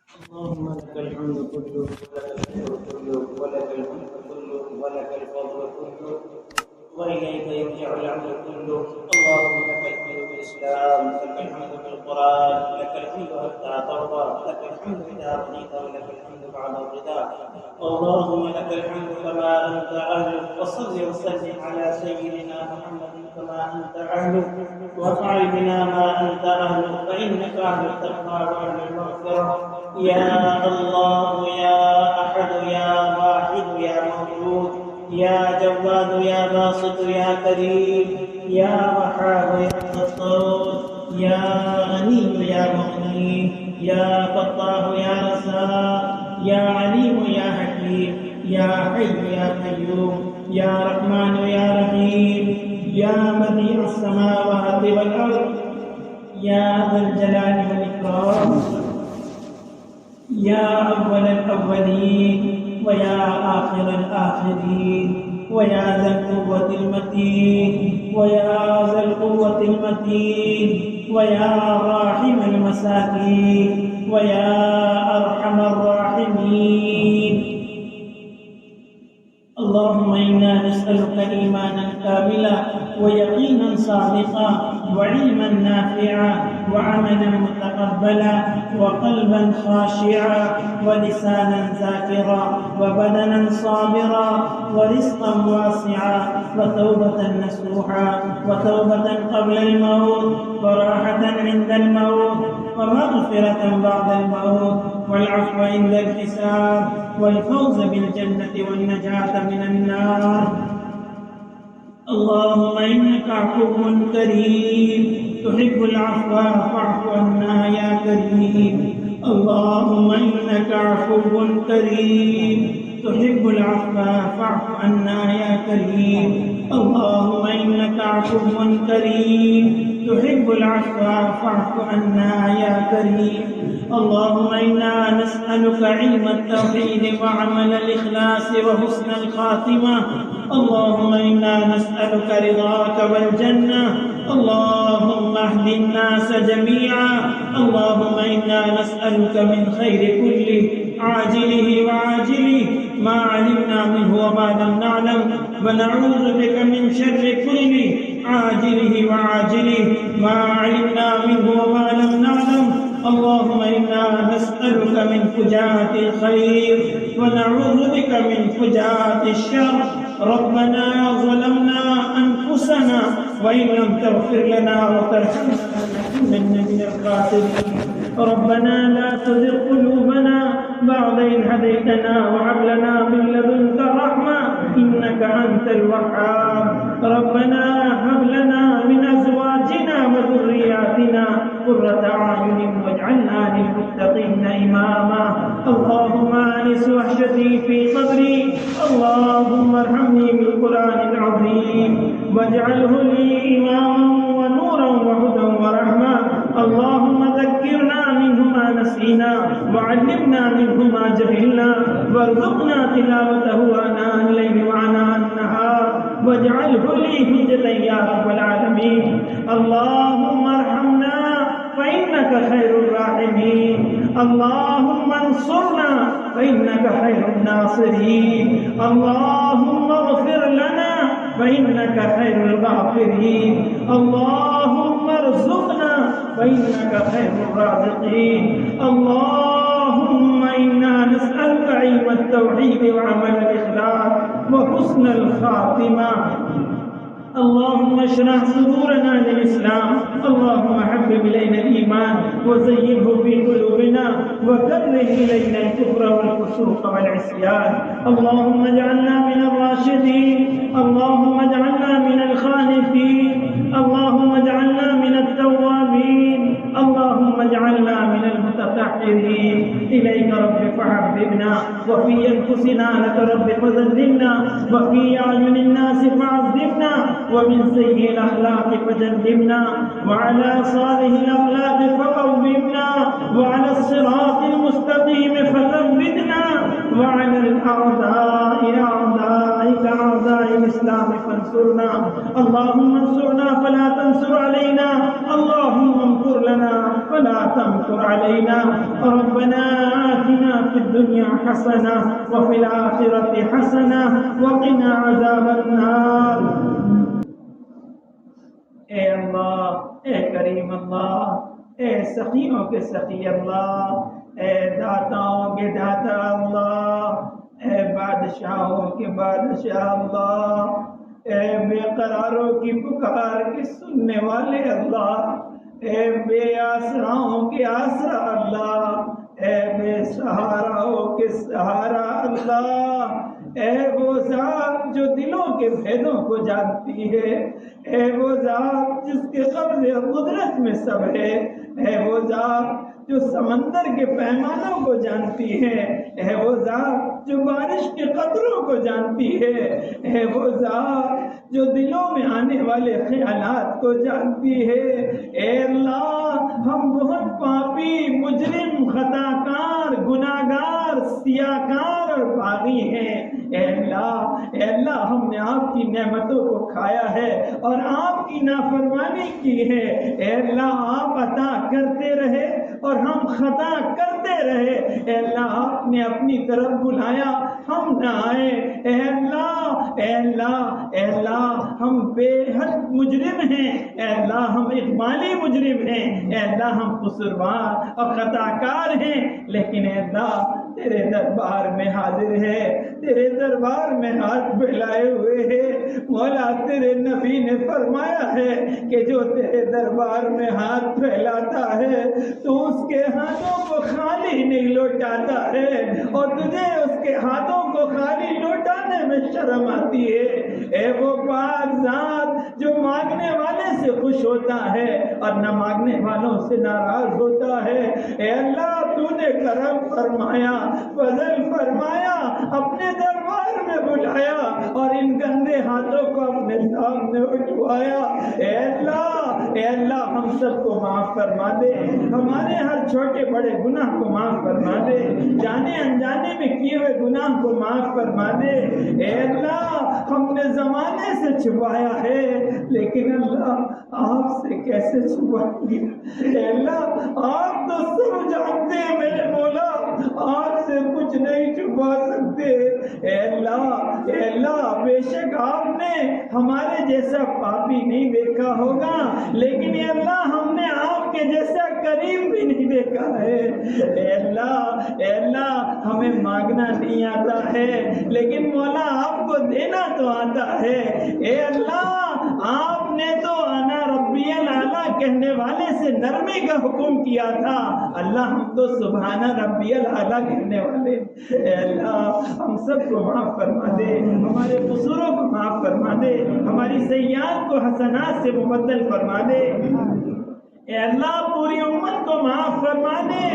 اللهم لك الحمد كله ولك الشكر كله ولك الملك كله ولك الفضل كله واليك يرجع الامر كله. اللهم لك الحمد بالاسلام، لك الحمد بالقران، لك الحمد حتى ترضى، لك الحمد اذا رضيت ولك الحمد بعد الرضا. اللهم لك الحمد كما انت اهله، وصل وسلم على سيدنا محمد كما انت اهله، وافعل بنا ما انت اهله، فانك اهل التقوى واهل المغفره. يا الله يا احد يا واحد يا موجود، يا جواد يا باسط يا كريم، يا وهاب يا غفار، يا غني يا مغني، يا فتاح يا رزاق، يا عليم يا حكيم، يا حي يا قيوم، يا رحمن يا رحيم، يا بديع السماوات والارض، يا ذا الجلال والاكرام، يا أول الأولين ويا آخر الآخرين، ويا ذا القوة المتين، ويا ذا القوة المتين، ويا راحم المساكين، ويا أرحم الراحمين. اللهم إنا نسألك إيمانا كاملا ويقينا صادقا وعلما نافعا وعملا متقبلا وقلبا خاشعا ولسانا ذاكرا وبدنا صابرا ورزقا واسعا وتوبة نصوحا وتوبة قبل الموت وراحة عند الموت ومغفرة بعد الموت والعفو عند الحساب والفوز بالجنة والنجاة من النار. اللهم إنك عفو كريم تحب العفو فاعف عنا يا كريم. اللهم إنك عفو كريم تحب العفو فاعف عنا يا كريم. اللهم إنك عفو كريم تحب العفو فاعف عنا يا كريم. اللهم إنا نسألك علم التوحيد وعمل الإخلاص وحسن الخاتمة. اللهم إنا نسألك رضاك والجنة. اللهم اهد الناس جميعا. اللهم إنا نسألك من خير كله عاجله وعاجله ما علمنا منه وما لم نعلم، ونعوذ بك من شر كله عاجله وعاجله ما علمنا منه وما لم نعلم. اللهم إنا نسألك من فجاءة الخير ونعوذ بك من فجاءة الشر. ربنا ظلمنا أنفسنا وإن لم تغفر لنا وترحمنا لنكونن من الخاسرين. ربنا لا تزغ قلوبنا بعد إذ هديتنا وهب لنا من لدنك رحمة إنك أنت الوهاب. ربنا هب لنا من أزواجنا وذرياتنا قرة أعين واجعلنا للمتقين إماما. اللهم آنس وحشتي في قبري. اللهم ارحمني بالقرآن العظيم واجعله لي إماما ونورا وهدى ورحمة. اللهم ذكرنا منه ما نسينا وعلمنا منه ما جهلنا وارزقنا تلاوته آناء الليل وآناء النهار واجعله لي حجة يا رب العالمين. اللهم ارحمنا فإنك خير الراحمين. اللهم انصرنا فإنك خير الناصرين. اللهم اغفر لنا فإنك خير الغافرين. اللهم ارزقنا فإنك خير الرازقين. اللهم إنا نسألك علم التوحيد وعمل الإخلاص وحسن الخاتمة. اللهم اشرح صدورنا للإسلام. اللهم حبب إلينا الإيمان وزينه في قلوبنا وكره إلينا الكفر والفسوق والعصيان. اللهم اجعلنا من الراشدين. اللهم اجعلنا من الخانفين. اللهم اجعلنا من التوابين. اللهم اجعلنا من المتطهرين. إليك رب فحببنا وفي أنفسنا لك رب فذللنا وفي أعين الناس فعذبنا ومن سيء الأخلاق فجنبنا وعلى صالح الأخلاق فقومنا وعلى الصراط المستقيم فثبتنا وعلى الأعداء أعدائك أعداء الإسلام فانصرنا. اللهم انصرنا فلا تنصر علينا. اللهم امكر لنا فلا تمكر علينا. ربنا في الدنيا حسنة وفي الآخرة حسنة وقنا عذاب النار۔ اے اللہ، اے کریم اللہ، اے سخیوں کے سخی اللہ، اے داتاؤں کے داتا اللہ، اے بادشاہوں کے بادشاہ اللہ، اے بے قراروں کی پکار کے سننے والے اللہ، اے بے آسراؤں کے آسرا اللہ، اے بے سہاراؤں کے سہارا اللہ، اے وہ ذات جو دلوں کے بھیدوں کو جانتی ہے، اے وہ ذات جس کے قبض قدرت میں سب ہے، اے وہ ذات جو سمندر کے پیمانوں کو جانتی ہے، اے وہ ذات جو بارش کے قطروں کو جانتی ہے، اے وہ ذات جو دلوں میں آنے والے خیالات کو جانتی ہے۔ اے اللہ، ہم بہت پاپی، مجرم، خطاکار، گناہگار، سیاکار اور باغی ہیں۔ اے اللہ، ہم نے آپ کی نعمتوں کو کھایا ہے اور آپ کی نافرمانی کی ہے۔ اے اللہ، آپ عطا کرتے رہے اور ہم خطا کرتے رہے۔ اے اللہ، آپ نے اپنی طرف بلایا، ہم نہ آئے۔ اے اللہ، ہم بے حد مجرم ہیں۔ اے اللہ، ہم اقبالی مجرم ہیں۔ اے اللہ، ہم قصوروار اور خطاکار ہیں، لیکن اے اللہ تیرے دربار میں حاضر ہے، تیرے دربار میں ہاتھ پھیلائے ہوئے ہے۔ مولا، تیرے نبی نے فرمایا ہے کہ جو تیرے دربار میں ہاتھ پھیلاتا ہے تو اس کے ہاتھوں کو خالی نہیں لوٹاتا ہے، اور تجھے اس کے ہاتھوں کو خالی لوٹانے میں شرم آتی ہے۔ اے وہ پاک ذات جو مانگنے والے سے خوش ہوتا ہے اور نہ مانگنے والوں سے ناراض ہوتا ہے، اے اللہ تو نے کرم فرمایا، فضل فرمایا، اپنے دربار میں بلایا اور ان گندے ہاتھوں کو اپنے سامنے اٹھوایا۔ اے اللہ، ہم سب کو معاف فرما دے، ہمارے ہر چھوٹے بڑے گناہ کو معاف فرما دے، جانے انجانے میں کیے ہوئے گناہ کو معاف فرما دے۔ اے اللہ، ہم نے زمانے سے چھپایا ہے، لیکن اللہ آپ سے کیسے چھپائیں؟ اے اللہ، آپ تو سب جانتے ہیں میرے مولا، آپ سے کچھ نہیں چھپا سکتے۔ اے اللہ، بے شک آپ نے ہمارے جیسا پاپی نہیں دیکھا ہوگا، لیکن اے اللہ ہم نے آپ کے جیسا کریم بھی نہیں دیکھا ہے۔ اے اللہ، ہمیں مانگنا نہیں آتا ہے، لیکن مولا آپ کو دینا تو آتا ہے۔ اے اللہ، آپ نے تو انا ربی الاعلیٰ کہنے والے سے نرمی کا حکم کیا تھا، اللہ ہم تو سبحان ربی الاعلیٰ کہنے والے۔ اے اللہ، ہم سب کو معاف فرما دے، ہمارے قصوروں کو معاف فرما دے، ہماری سیئات کو حسنات سے مبدل فرما دے۔ اے اللہ، پوری امت کو معاف فرما دے۔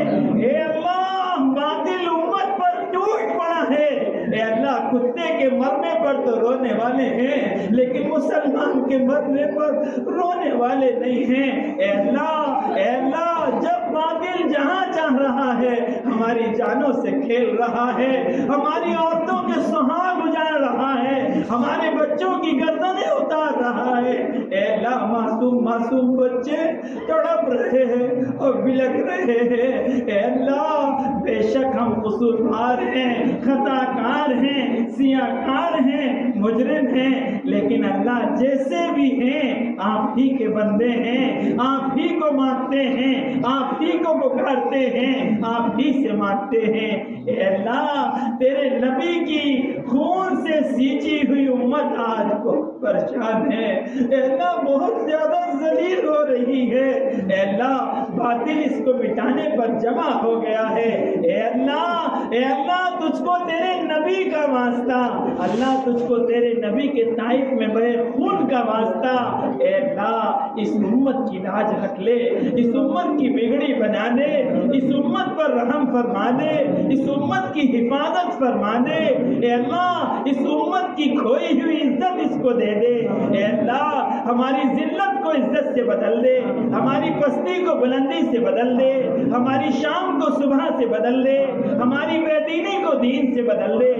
اے اللہ، باطل امت پر ٹوٹ پڑا ہے۔ اے اللہ، کتے کے مرنے پر تو رونے والے ہیں، لیکن مسلمان کے مرنے پر رونے والے نہیں ہیں۔ اے اللہ، جب باطل جہاں چاہ رہا ہے ہماری جانوں سے کھیل رہا ہے، ہماری عورتوں کے سہاگ اجاڑ رہا ہے، ہمارے بچوں کی گردنیں اتار رہا ہے، اے اللہ معصوم بچے تڑپ رہے ہیں اور بلک رہے ہیں۔ اے اللہ، بے شک ہم قصوروار ہیں، خطاکار ہیں، سیاکار ہیں، مجرم ہیں، لیکن اللہ جیسے بھی ہیں آپ ہی کے بندے ہیں، آپ ہی کو مانتے ہیں، آپ ہی کو پکارتے ہیں، آپ ہی سے مانگتے ہیں۔ اے اللہ، تیرے نبی کی خون سے سینچی ہوئی امت آج کو پریشان ہے۔ اے اللہ، بہت زیادہ ذلیل ہو رہی ہے۔ اے اللہ، باطل اس کو مٹانے پر جمع ہو گیا ہے۔ اے اللہ، تجھ کو تیرے نبی کا واسطہ، اللہ تجھ کو تیرے نبی کے طائف میں بہے خون کا واسطہ، اے اللہ اس امت کی لاج رکھ لے، اس امت کی بگڑی بنا دے، اس امت پر رحم فرما دے، اس امت کی حفاظت فرما دے۔ اے اللہ، اس امت کی کھوئی ہوئی عزت اس کو دے دے۔ اے اللہ، ہماری ذلت کو عزت سے بدل دے، ہماری پستی کو بلندی سے بدل دے، ہماری شام کو کو صبح سے بدل دے, ہماری بے دینی کو دین سے بدل دے.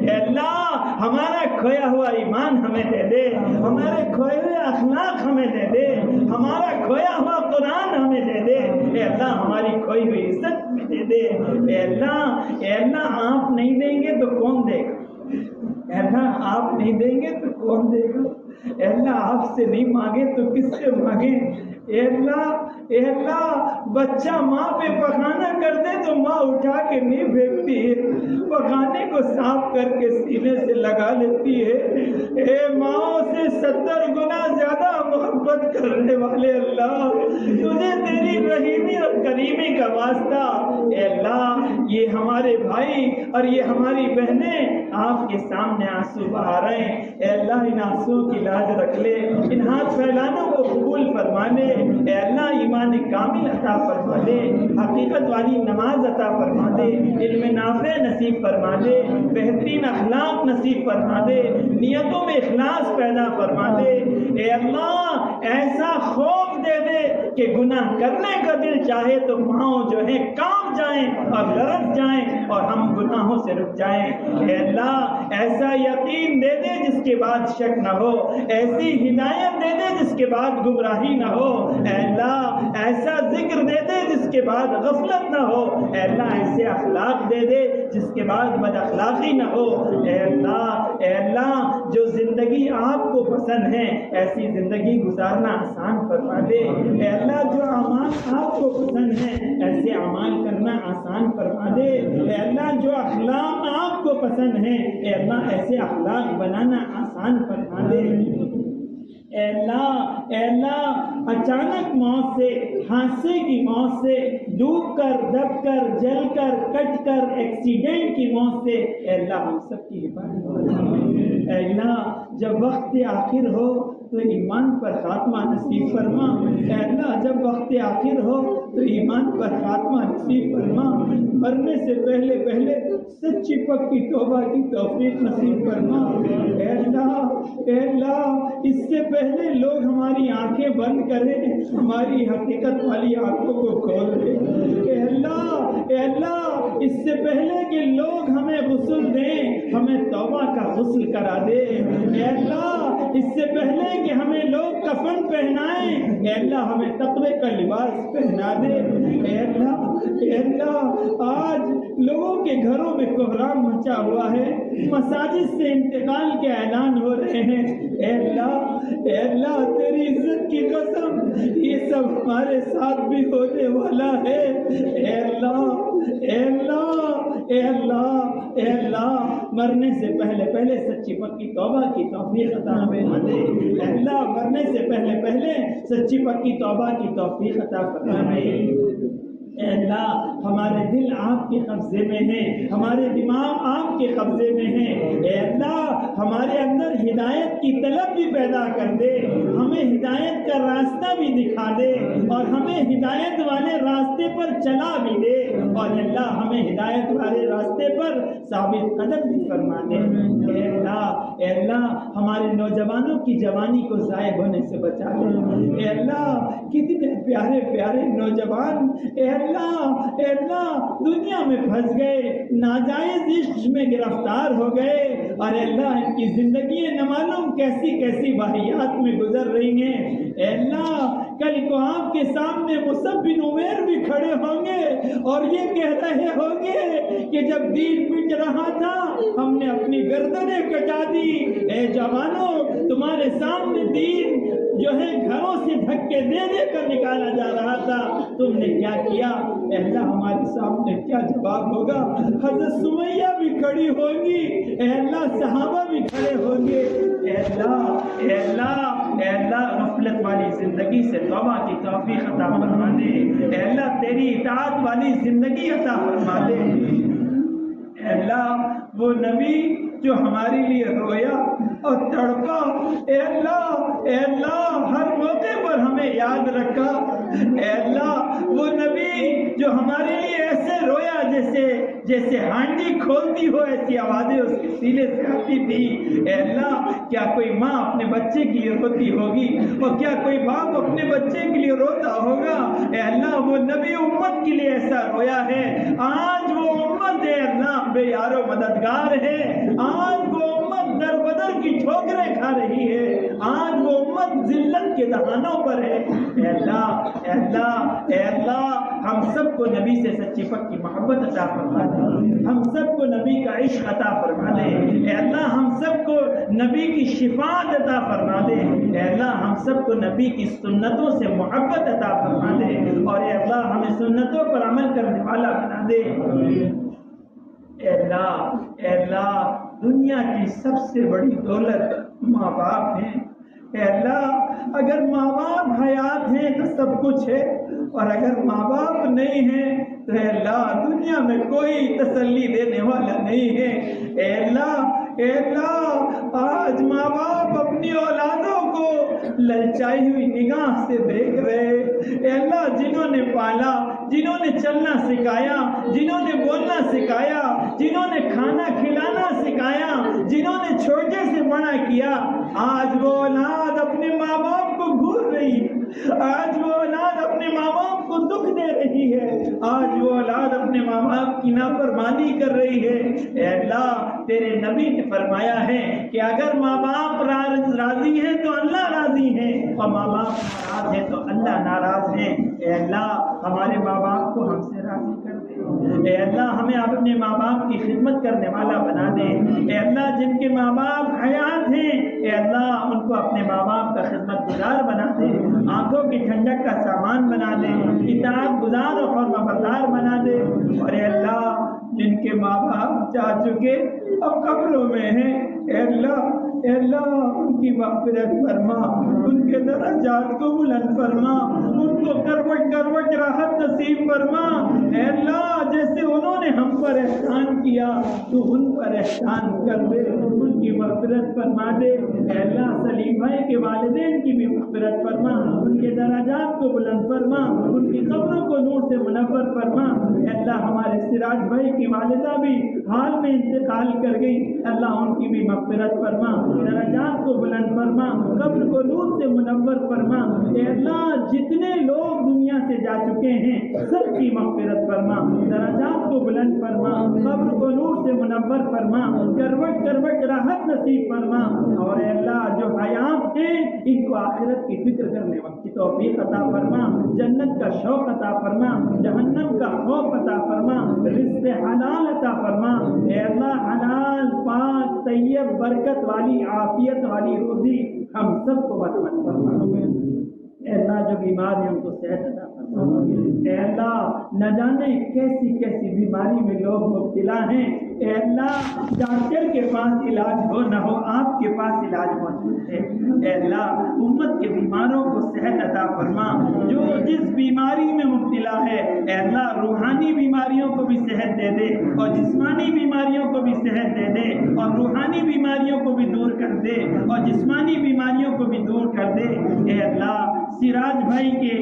اے اللہ ہمارا کھویا ہوا ایمان ہمیں دے دے, ہمارے کھوئے ہوئے اخلاق ہمیں دے دے, ہمارا کھویا ہوا قرآن ہمیں دے دے. اے اللہ ہماری کھوئی ہوئی عزت میں دے دے. اے اللہ آپ نہیں دیں گے تو کون دے گا؟ اے اللہ آپ نہیں دیں گے تو کون دے گا؟ اے اللہ آپ سے نہیں مانگے تو کس سے مانگیں؟ اے اللہ بچہ ماں پہ پخانا کر دے تو ماں اٹھا کے نہیں پھینکتی ہے, پخانے کو صاف کر کے سینے سے لگا لیتی ہے. اے ماں سے 70 گنا زیادہ محبت کرنے والے اللہ, تجھے تیری رحیمی اور کریمی کا واسطہ. اے اللہ یہ ہمارے بھائی اور یہ ہماری بہنیں آپ کے سامنے آنسو بہا رہے ہیں. اے اللہ ان آنسو کی لاج رکھ لے, ان ہاتھ پھیلانوں کو قبول فرما لے. اے اللہ ایمان کامل عطا فرما دے, حقیقت والی نماز عطا فرما دے, علم نافع نصیب فرما دے, بہترین اخلاق نصیب فرما دے, نیتوں میں اخلاص پیدا فرما دے. اے اللہ ایسا خوف دے دے کہ گناہ کرنے کا دل چاہے تو پاؤں جو ہے کانپ جائیں اور لرز جائیں اور ہم گناہوں سے رک جائیں. اے اللہ ایسا یقین دے دے جس کے بعد شک نہ ہو, ایسی ہدایت دے دے جس کے بعد گمراہی نہ ہو. اے اللہ ایسا ذکر دے دے جس کے بعد غفلت نہ ہو. اے اللہ ایسے اخلاق دے دے جس کے بعد بد اخلاقی نہ ہو. اے اللہ جو زندگی آپ کو پسند ہے ایسی زندگی گزارنا آسان فرما دے. اے اللہ جو اعمال آپ کو پسند ہیں ایسے اعمال کرنا آسان فرما دے. اے اللہ جو اخلاق آپ کو پسند ہیں اے اللہ ایسے اخلاق بنانا آسان فرما دے. اے اللہ اچانک موت سے, حادثے کی موت سے, ڈوب کر, دب کر, جل کر, کٹ کر, ایکسیڈنٹ کی موت سے اے اللہ ہم سب کی حفاظت فرما. اے اللہ جب وقت آخر ہو تو ایمان پر خاتمہ نصیب فرما. اے اللہ جب وقت آخر ہو تو ایمان پر خاتمہ نصیب فرما. مرنے سے پہلے سچی پکی توبہ کی توفیق نصیب فرما. اے اللہ اس سے پہلے لوگ ہماری آنکھیں بند کریں, ہماری حقیقت والی آنکھوں کو کھول دے. اے اللہ اس سے پہلے کہ لوگ ہمیں غسل دیں ہمیں توبہ کا غسل کرا دے. اے اللہ اس سے پہلے کہ ہمیں لوگ کفن پہنائیں اے اللہ ہمیں تقوی کا لباس پہنا دے. اے اللہ آج لوگوں کے گھروں میں کوہرام مچا ہوا ہے, مساجد سے انتقال کے اعلان ہو رہے ہیں. اے اللہ تیری عزت کی قسم یہ سب ہمارے ساتھ بھی ہونے والا ہے. اے اللہ مرنے سے پہلے سچی پکی توبہ کی توفیق عطا فرما دے. اے اللہ مرنے سے پہلے سچی پکی توبہ کی توفیق عطا فرما دے. اے اللہ ہمارے دل آپ کے قبضے میں ہیں, ہمارے دماغ آپ کے قبضے میں ہیں. اے اللہ ہمارے اندر ہدایت کی طلب بھی پیدا کر دے, ہمیں ہدایت کا راستہ بھی دکھا دے اور ہمیں ہدایت والے راستے پر چلا بھی دے. اور اللہ ہمیں ہدایت والے راستے پر ثابت قدم بھی فرما دے. اے اللہ ہمارے نوجوانوں کی جوانی کو ضائع ہونے سے بچا لے. اے اللہ کتنے پیارے پیارے نوجوان اے اللہ دنیا میں پھنس گئے, ناجائز عشق میں گرفتار ہو گئے, اور اللہ ان کی زندگی نہ معلوم کیسی واحیات میں گزر رہی ہیں. اے اللہ کل کو آپ کے سامنے مصعب بن عمیر بھی کھڑے ہوں گے اور یہ کہہ رہے ہوں گے کہ جب دین پٹ رہا تھا ہم نے اپنی گردنیں کٹا دی. اے جوانوں تمہارے سامنے دین جو ہے گھروں سے دھکے دے کر نکالا جا رہا تھا, تم نے کیا کیا؟ اے اللہ ہمارے سامنے کیا جواب ہوگا؟ حضرت سمیہ بھی کھڑی ہوگی, اے اللہ صحابہ بھی کھڑے ہوں گے. اے اللہ غفلت والی زندگی سے توبہ کی توفیق عطا فرما دے. اے اللہ تیری اطاعت والی زندگی عطا فرما دے. اے اللہ وہ نبی جو ہمارے لیے رویا اور تڑپا, اے اللہ ہر موقع پر ہمیں یاد رکھا. اے اللہ وہ نبی جو ہمارے لیے ایسے رویا جیسے ہانڈی کھولتی ہو ایسی آوازیں اس کے سینے سے آتی تھی. اے اللہ کیا کوئی ماں اپنے بچے کے لیے روتی ہوگی اور کیا کوئی باپ اپنے بچے کے لیے روتا ہوگا؟ اے اللہ وہ نبی امت کے لیے ایسا رویا ہے آج وہ امت اے اللہ بے یار و مددگار ہے، آج وہ امت در بدر کی ٹھوکریں کھا رہی ہے، آج وہ امت ذلت کے دہانوں پر ہے۔ اے اللہ اے اللہ اے اللہ، ہم سب کو نبی سے سچی پکی محبت عطا فرما دے، ہم سب کو نبی کا عشق عطا فرما دے، اے اللہ ہم سب کو نبی کی شفاعت عطا فرما دے، اے اللہ ہم سب کو نبی کی سنتوں سے محبت عطا فرما دے، اور اے اللہ ہمیں سنتوں پر عمل کرنے والا بنا دے۔ اے اللہ دنیا کی سب سے بڑی دولت ماں باپ ہیں۔ اے اللہ اگر ماں باپ حیات ہیں تو سب کچھ ہے، اور اگر ماں باپ نہیں ہیں تو اے اللہ دنیا میں کوئی تسلی دینے والا نہیں ہے۔ اے اللہ آج ماں باپ اپنی اولادوں کو للچائی ہوئی نگاہ سے دیکھ رہے۔ اے اللہ جنہوں نے پالا، جنہوں نے چلنا سکھایا، جنہوں نے بولنا سکھایا، جنہوں نے کھانا کھلانا سکھایا، جنہوں نے چھوٹے سے بڑا کیا، آج وہ اولاد اپنے ماں باپ کو بھول رہی ہے، آج وہ اولاد اپنے ماں باپ کو دکھ دے رہی ہے، آج وہ اولاد اپنے ماں باپ کی نافرمانی کر رہی ہے۔ اے اللہ تیرے نبی نے فرمایا ہے کہ اگر ماں باپ راضی ہیں تو اللہ راضی ہے، اور ماں باپ ناراض ہیں تو اللہ ناراض ہے۔ اے اللہ ہمارے ماں باپ کو ہم سے راضی کر دے، اے اللہ ہمیں اپنے ماں باپ کی خدمت کرنے والا بنا دے۔ اے اللہ جن کے ماں باپ حیات ہیں اے اللہ ان کو اپنے ماں باپ کا خدمت گزار بنا دے، آنکھوں کی ٹھنڈک کا سامان بنا دے، اطاعت گزار اور فرما بردار بنا دے۔ اور اے اللہ جن کے ماں باپ جا چکے اب قبروں میں ہیں، اے اللہ ان کی مغفرت فرما، ان کے درجات کو بلند فرما، ان کو کروٹ راحت نصیب فرما۔ اے اللہ جیسے انہوں نے ہم پر احسان کیا تو ان پر احسان کر دے، ان کی مغفرت فرما دے۔ اے اللہ سلیم بھائی کے والدین کی بھی مغفرت فرما، ان کے درجات کو بلند فرما، ان کی قبروں کو نور سے منور فرما۔ اے اللہ ہمارے سراج بھائی کی والدہ بھی حال میں انتقال کر گئی، اللہ ان کی بھی مغفرت فرما، درجات کو بلند فرما، قبر کو نور سے منور فرما۔ اے اللہ جتنے لوگ دنیا سے جا چکے ہیں سب کی مغفرت فرما، درجات کو بلند فرما، قبر کو نور سے منور فرما، کروٹ راحت نصیب فرما۔ اور اے اللہ جو حیات ہیں ان کو آخرت کی فکر کرنے وقت کی توفیق عطا فرما، جنت کا شوق عطا فرما، جہنم کا خوف عطا فرما، رزق حلال عطا فرما۔ اے اللہ حلال پاک طیب برکت والی عافیت والی روزی ہم سب کو عطا فرما۔ اے اللہ جو بیمار ہیں ان کو صحت عطا فرما۔ اے اللہ نہ جانے کیسی کیسی بیماری میں لوگ مبتلا ہیں، اے اللہ ڈاکٹر کے پاس علاج ہو نہ ہو آپ کے پاس علاج موجود ہے۔ اے اللہ امت کے بیماروں کو صحت عطا فرما، جو جس بیماری میں مبتلا ہے اے اللہ روحانی بیماریوں کو بھی صحت دے دے، اور جسمانی بیماریوں کو بھی صحت دے دے، اور روحانی بیماریوں کو بھی دور کر دے، اور جسمانی بیماریوں کو بھی دور کر دے۔ اے اللہ سراج بھائی کے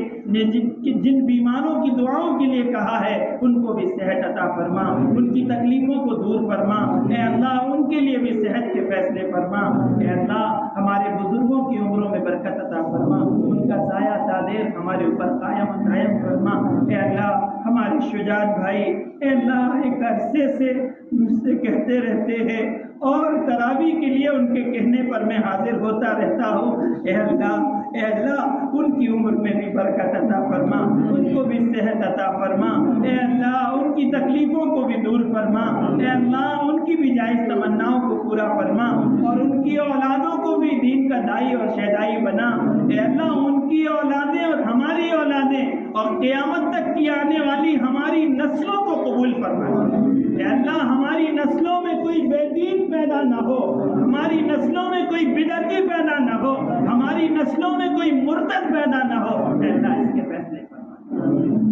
جن بیماروں کی دعاؤں کے لیے کہا ہے ان کو بھی صحت عطا فرما، ان کی تکلیفوں کو دور فرما۔ اے اللہ ان کے لیے بھی صحت کے فیصلے فرما۔ اے اللہ ہمارے بزرگوں کی عمروں میں برکت عطا فرما، ان کا سایہ تادیر ہمارے اوپر قائم و دائم فرما۔ اے اللہ ہمارے شجاعت بھائی اے اللہ ایک عرصے سے مجھ سے کہتے رہتے ہیں اور تراویح کے لیے ان کے کہنے پر میں حاضر ہوتا رہتا ہوں۔ اے اللہ ان کی عمر میں بھی برکت عطا فرما، ان کو بھی صحت عطا فرما۔ اے اللہ ان کی تکلیفوں کو بھی دور فرما۔ اے اللہ ان کی بھی جائز تمناؤں کو پورا فرما، اور ان کی اولادوں کو بھی دین کا دائی اور شہدائی بنا۔ اے اللہ ان کی اولادیں اور ہماری اولادیں اور قیامت تک کی آنے والی ہماری نسلوں کو قبول فرما۔ اے اللہ ہماری نسلوں میں کوئی بے دین پیدا نہ ہو، ہماری نسلوں میں کوئی بدعتی پیدا نہ ہو، ہماری نسلوں میں کوئی مرتد پیدا نہ ہو۔ اے اللہ اس کے فیصلے فرما۔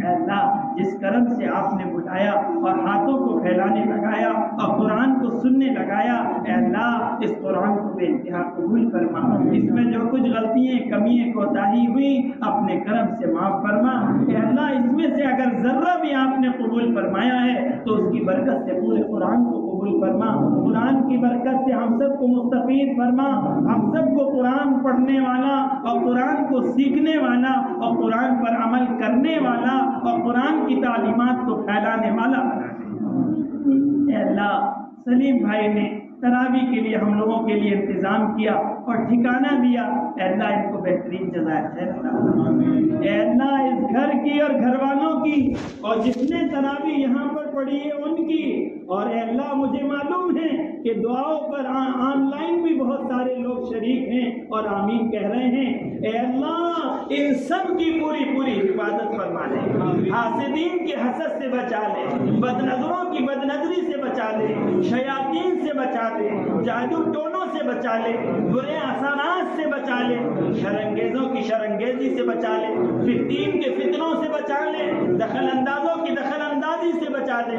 اے اللہ جس کرم سے آپ نے بلایا اور ہاتھوں کو پھیلانے لگایا اور قرآن کو سننے لگایا، اے اللہ اس قرآن کو بے انتہا قبول فرما۔ اس میں جو کچھ غلطیاں کمیاں کوتاہی ہوئی اپنے کرم سے معاف فرما۔ اے اللہ اس میں سے اگر ذرہ بھی آپ نے قبول فرمایا ہے تو اس کی برکت سے پورے قرآن کو قبول فرما، قرآن کی برکت سے ہم سب کو مستفید فرما، ہم سب کو قرآن پڑھنے والا اور قرآن کو سیکھنے والا اور قرآن پر عمل کرنے والا اور قرآن کی تعلیمات کو پھیلانے والا بنا دے۔ اے اللہ، سلیم بھائی نے تراویح کے لیے ہم لوگوں کے لیے انتظام کیا اور ٹھکانہ دیا، اے اللہ ان کو بہترین جزائے خیر عطا فرما۔ اے اللہ اس گھر کی اور گھر والوں کی اور جس نے تراویح یہاں پر پڑھی ہے ان کی، اور اے اللہ مجھے معلوم ہے کہ دعاؤں پر آن لائن بھی بہت سارے لوگ شریک ہیں اور آمین کہہ رہے ہیں، اے اللہ ان سب کی پوری پوری حفاظت فرما لے، حاسدین کے حسد سے بچا لے، بد نظروں کی بد نظری سے بچا لے، شیاطین سے بچا لے، جادو ٹونوں سے بچا لے، برے اثرات سے بچا لے، شرانگیزوں کی شرانگیزی سے بچا لے، فتین کے فتنوں سے بچا لے، دخل اندازوں کی دخل اندازی سے بچا لے،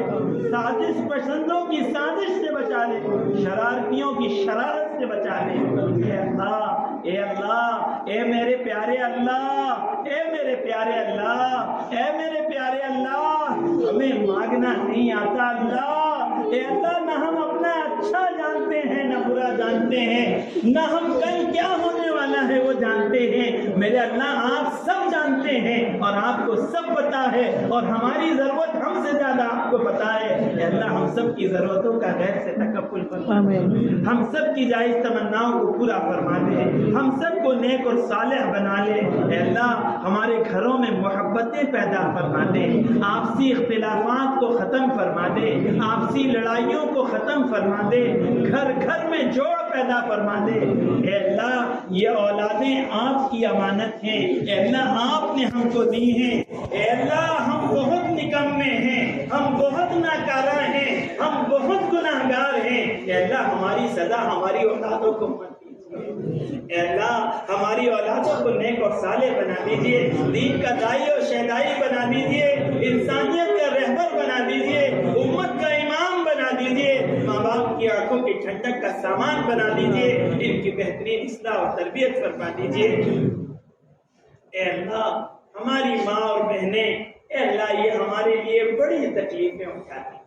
سازش پسندوں کی سازش سے بچا لے، شرارتیوں کی شرارت سے بچا لے۔ اے اللہ، اے اللہ، اے میرے پیارے اللہ، اے میرے پیارے اللہ، اے میرے پیارے اللہ، ہمیں مانگنا نہیں آتا اللہ، اے اللہ نہ ہم اپنا اچھا جانتے ہیں نہ برا جانتے ہیں، نہ ہم کل کیا ہونے والا ہے وہ جانتے ہیں، میرے اللہ آپ سب جانتے ہیں اور آپ کو سب پتا ہے اور ہماری ضرورت ہم سے زیادہ آپ کو پتا ہے۔ اے اللہ ہم سب کی ضرورتوں کا غیر سے تکفل فرما، ہم سب کی جائز تمناؤں کو پورا فرما دے، ہم سب کو نیک اور صالح بنا لے۔ اے اللہ ہمارے گھروں میں محبتیں پیدا فرما دے، آپسی اختلافات کو ختم فرما دے، آپسی لڑائیوں کو ختم فرما دے، گھر گھر میں جوڑ پیدا فرما دے۔ اے اللہ یہ اولادیں آپ کی امانت ہیں، اے اللہ آپ نے ہم کو دی ہیں، اے اللہ ہم بہت نکمے ہیں، ہم بہت ناکارہ ہیں، ہم بہت گناہگار ہیں، اے اللہ ہماری سزا ہماری اولادوں کو مت دیجیے، اے اللہ ہماری اولادوں کو نیک اور صالح بنا دیجیے، دین کا داعی اور شہدائی بنا دیجیے، انسانیت کا رہبر بنا دیجیے، امت کا امام بنا دیجیے، ماں باپ کی آنکھوں کی ٹھنڈک کا سامان بنا دیجیے، ان کی بہترین اصلاح اور تربیت فرما دیجیے۔ اے اللہ ہماری ماں اور بہنیں، اے اللہ یہ ہمارے لیے بڑی تکلیفیں اٹھاتی ہیں،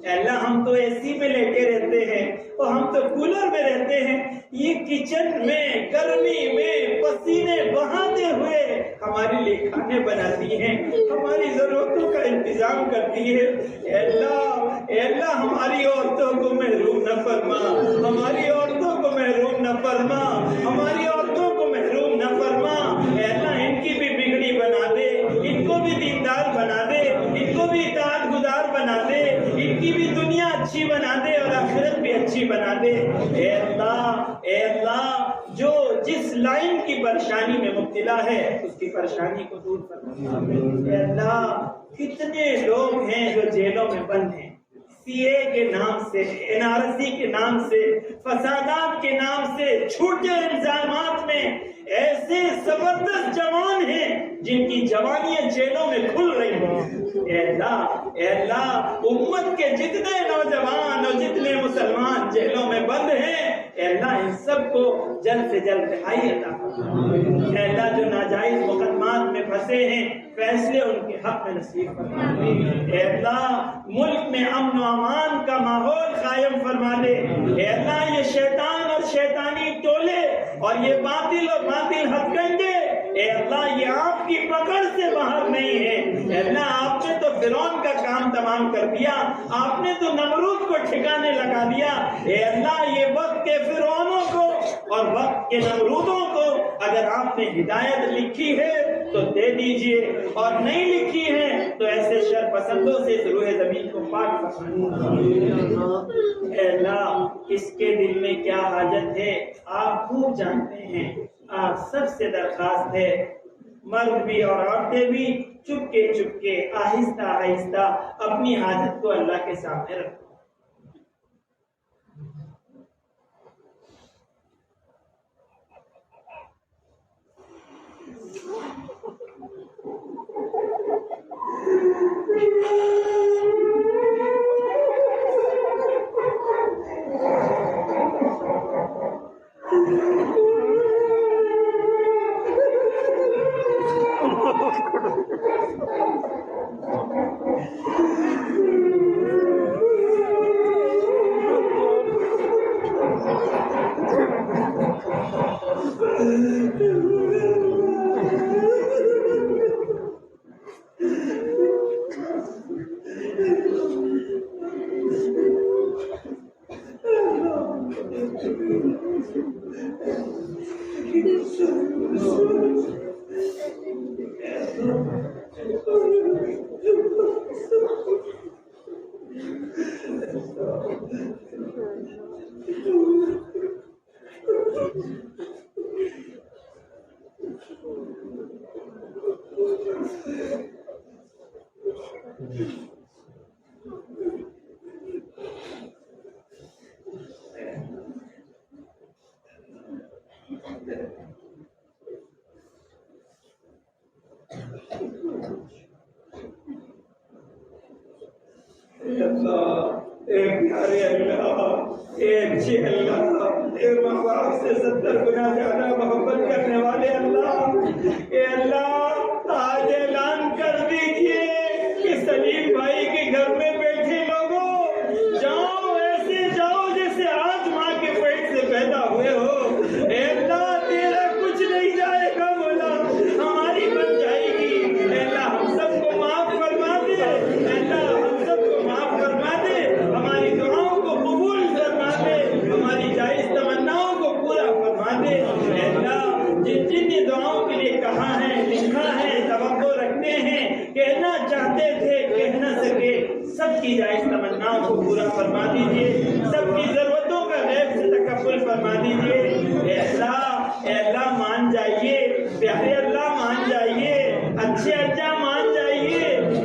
اے اللہ ہم تو اے سی میں لیٹے رہتے ہیں اور ہم تو کولر میں رہتے ہیں، یہ کچن میں گرمی میں پسینے بہاتے ہوئے ہمارے لیے کھانے بناتی ہیں، ہماری ضرورتوں کا انتظام کرتی ہے۔ اے اللہ ہماری عورتوں کو محروم نہ فرما، ہماری عورتوں کو محروم نہ فرما، ہماری عورتوں کو محروم نہ فرما۔ اے اللہ ان کی بھی بگڑی بنا دے، ان کو بھی دیندار بنا دے، ان کو بھی اطاعت گزار بنا دے، ان کی بھی دنیا اچھی بنا دے اور آخرت بھی اچھی بنا دے۔ اے اللہ جو جس لائن کی پریشانی میں مبتلا ہے اس کی پریشانی کو دور فرما۔ اے اللہ کتنے لوگ ہیں جو جیلوں میں بند ہیں، سی اے کے نام سے، این آر سی کے نام سے، فسادات کے نام سے، چھوٹے الزامات میں ایسے زبردست جوان ہیں جن کی جوانیاں جیلوں میں کھل رہی ہیں۔ اے اللہ امت کے جتنے نوجوان اور جتنے مسلمان جیلوں میں بند ہیں، اے اللہ ان سب کو جلد سے جلد رہائی عطا فرما۔ اے اللہ جو ناجائز مقدمات میں پھنسے ہیں فیصلے ان کے حق میں نصیب فرما دے۔ اے اللہ ملک میں امن و امان کا ماحول قائم فرما دے۔ اے اللہ یہ شیطان اور شیطانی ٹولے اور یہ باطل اور باطل ہتھ کنڈے، اے اللہ یہ آپ کی پکڑ سے باہر نہیں ہے۔ اے اللہ آپ نے تو فرعون کا کام تمام کر دیا، آپ نے تو نمرود کو ٹھکانے لگا دیا۔ اے اللہ یہ وقت کے فرعونوں کو اور وقت کے نمرودوں کو اگر آپ نے ہدایت لکھی ہے تو دے دیجئے، اور نہیں لکھی ہے تو ایسے شر پسندوں سے اس روح زمین کو پاک فرمائیے۔ اے اللہ اس کے دل میں کیا حاجت ہے آپ خوب جانتے ہیں، آپ سب سے درخواست ہے مرد بھی اور عورتیں بھی چپکے آہستہ آہستہ اپنی حاجت کو اللہ کے سامنے رکھو۔ اے پیارے اللہ، اے اچھے اللہ، اے ماں باپ سے 70 گنا زیادہ محبت کرنے والے اللہ، اے اللہ آج اعلان کر دیجئے کہ سلیم بھائی کے گھر میں بیٹھے لوگوں جاؤ، ایسے جاؤ جیسے آج ماں کے پیٹ سے پیدا ہوئے ہو۔ اے اللہ تیرا کچھ نہیں جائے گا مولا، ہماری بن جائے گی۔ اے اللہ ہم سب کو معاف فرما دے، اے اللہ ہم سب کو معاف فرما دے، ہماری دعاؤں کو قبول فرما دے، ہماری جائز تمناؤں کو پورا فرما دے۔ اے اللہ جن جن نے دعاؤں کے لیے کہا ہے، لکھا ہے، توقع رکھتے ہیں، کہنا چاہتے تھے کہہ نہ سکے، سب کی جائز تمناؤں کو پورا فرما دیجئے، سب کی ضرورتوں کا غیب سے تکفل فرما دیجئے۔ اے اللہ مان جائیے، پیارے اللہ مان جائیے، اچھے اچھا مان جائیے۔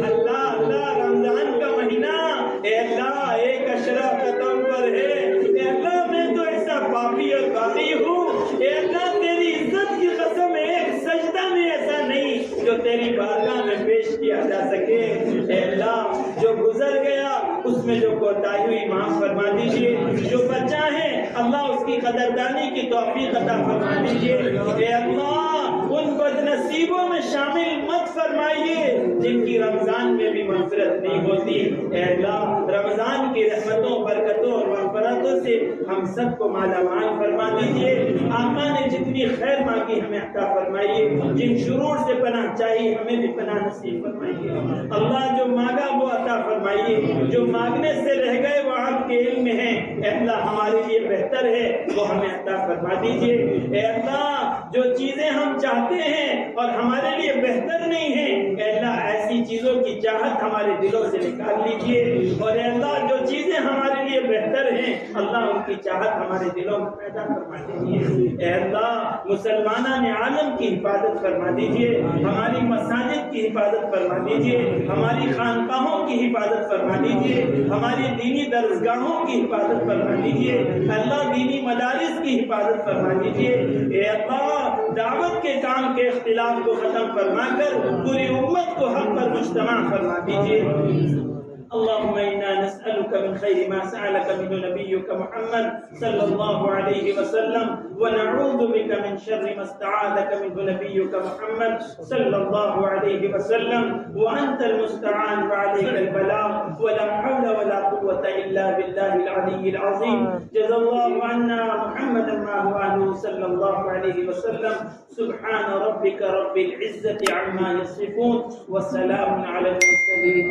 اللہ اللہ رمضان کا مہینہ اے اللہ ایک اشرا ختم پر ہے، اے اللہ میں تو ایسا پاپی اور باغی ہوں، اے اللہ تیری عزت کی قسم ایک سجدہ میں ایسا نہیں جو تیری بارگاہ میں پیش کیا جا سکے۔ اے اللہ جو گزر گیا اس میں جو کوتاہی ہوئی معاف فرما دیجئے، جو بچہ ہے اللہ اس کی قدردانی کی توفیق عطا فرما دیجئے۔ اے اللہ ان بد نصیبوں میں شامل مت فرمائیے جن کی رمضان میں بھی مغفرت نہیں ہوتی۔ اے اللہ رمضان کی رحمتوں، برکتوں اور مغفرتوں سے ہم سب کو مالا مال فرما دیجئے۔ آقا نے جتنی خیر مانگی ہمیں عطا فرمائیے، جن شرور سے پناہ چاہیے ہمیں بھی پناہ نصیب فرمائیے۔ اللہ جو مانگا وہ عطا فرمائیے، جو مانگنے سے رہ گئے وہ آپ کے علم میں ہیں، اے اللہ ہمارے لیے بہتر ہے وہ ہمیں عطا فرما دیجئے۔ اے اللہ جو چیزیں ہم چاہتے ہیں اور ہمارے لیے بہتر نہیں ہیں، اے اللہ ایسی چیزوں کی چاہت ہمارے دلوں سے نکال لیجئے، اور اے اللہ جو چیزیں ہمارے لیے بہتر ہیں اللہ ان کی چاہت ہمارے دلوں میں پیدا فرما دیجئے۔ اے اللہ مسلمانان عالم کی حفاظت فرما دیجئے، ہماری مساجد کی حفاظت فرما دیجئے، ہماری خانقاہوں کی حفاظت فرما دیجئے، ہماری دینی درسگاہوں کی حفاظت فرما دیجئے، اللہ دینی مدارس کی حفاظت فرما دیجئے۔ اے اللہ دعوت کے کام کے اختلاف کو ختم فرما کر پوری امت کو حق پر مجتمع فرما دیجئے۔ اللهم إنا نسألك من خير ما سألك منه نبيك محمد صلى الله عليه وسلم، ونعوذ بك من شر ما استعاذك منه نبيك محمد صلى الله عليه وسلم، وأنت المستعان وعليك البلاغ، ولا حول ولا قوة إلا بالله العلي العظيم۔ جزا الله عنا محمدا ما هو عنه صلى الله عليه وسلم۔ سبحان ربك رب العزة عما يصفون، وسلام على المرسلين۔